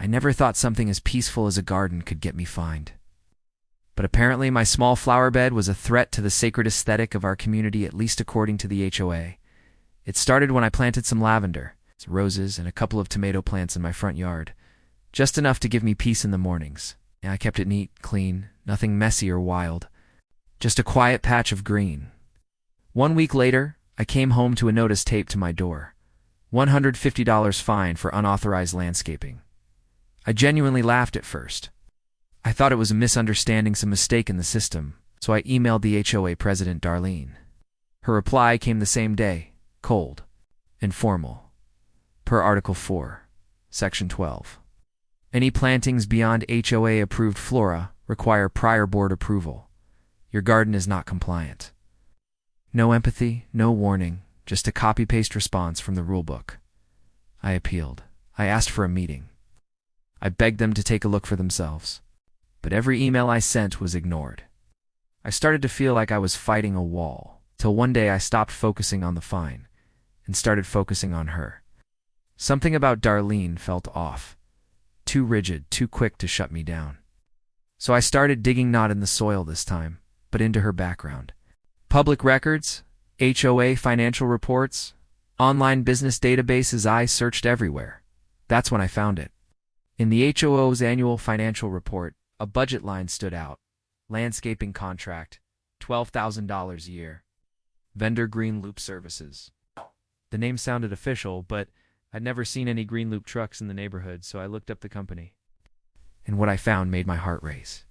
I never thought something as peaceful as a garden could get me fined. But apparently my small flower bed was a threat to the sacred aesthetic of our community, at least according to the HOA. It started when I planted some lavender, roses, and a couple of tomato plants in my front yard, just enough to give me peace in the mornings. And I kept it neat, clean, nothing messy or wild, just a quiet patch of green. 1 week later, I came home to a notice taped to my door. $150 fine for unauthorized landscaping. I genuinely laughed at first. I thought it was a misunderstanding, some mistake in the system, so I emailed the HOA president, Darlene. Her reply came the same day, cold and formal. Per Article 4, Section 12. Any plantings beyond HOA-approved flora require prior board approval. Your garden is not compliant. No empathy, no warning, just a copy-paste response from the rulebook. I appealed. I asked for a meeting. I begged them to take a look for themselves. But every email I sent was ignored. I started to feel like I was fighting a wall, till one day I stopped focusing on the fine and started focusing on her. Something about Darlene felt off. Too rigid, too quick to shut me down. So I started digging not in the soil this time, but into her background. Public records, HOA financial reports, online business databases. I searched everywhere. That's when I found it. In the HOA's annual financial report, a budget line stood out. Landscaping contract, $12,000 a year. Vendor Green Loop Services. The name sounded official, but I'd never seen any Green Loop trucks in the neighborhood, so I looked up the company. And what I found made my heart race.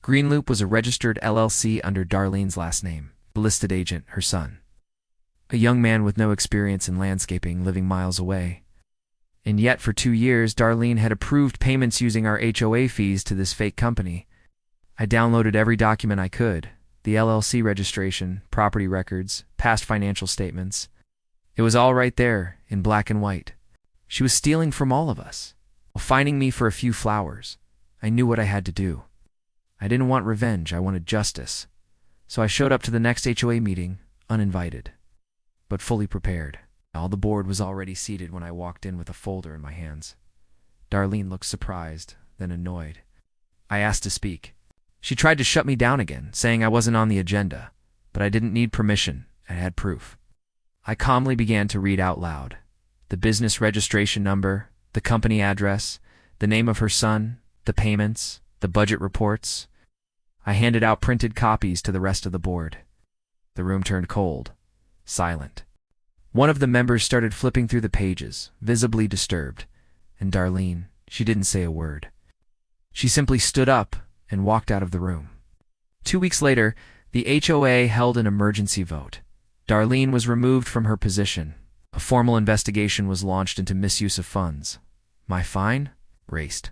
Green Loop was a registered LLC under Darlene's last name, the listed agent, her son. A young man with no experience in landscaping, living miles away. And yet, for 2 years, Darlene had approved payments using our HOA fees to this fake company. I downloaded every document I could, the LLC registration, property records, past financial statements. It was all right there, in black and white. She was stealing from all of us, while fining me for a few flowers. I knew what I had to do. I didn't want revenge, I wanted justice. So I showed up to the next HOA meeting, uninvited, but fully prepared. All the board was already seated when I walked in with a folder in my hands. Darlene looked surprised, then annoyed. I asked to speak. She tried to shut me down again, saying I wasn't on the agenda, but I didn't need permission, I had proof. I calmly began to read out loud. The business registration number, the company address, the name of her son, the payments, the budget reports. I handed out printed copies to the rest of the board. The room turned cold, silent. One of the members started flipping through the pages, visibly disturbed, and Darlene, she didn't say a word. She simply stood up and walked out of the room. 2 weeks later, the HOA held an emergency vote. Darlene was removed from her position. A formal investigation was launched into misuse of funds. My fine? Raised.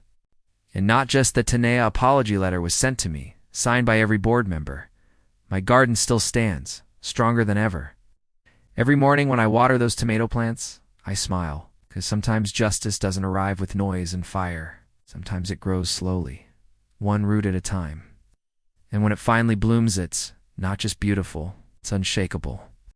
And not just the Tanea apology letter was sent to me, signed by every board member. My garden still stands, stronger than ever. Every morning when I water those tomato plants, I smile, because sometimes justice doesn't arrive with noise and fire. Sometimes it grows slowly, one root at a time. And when it finally blooms, it's not just beautiful, it's unshakable.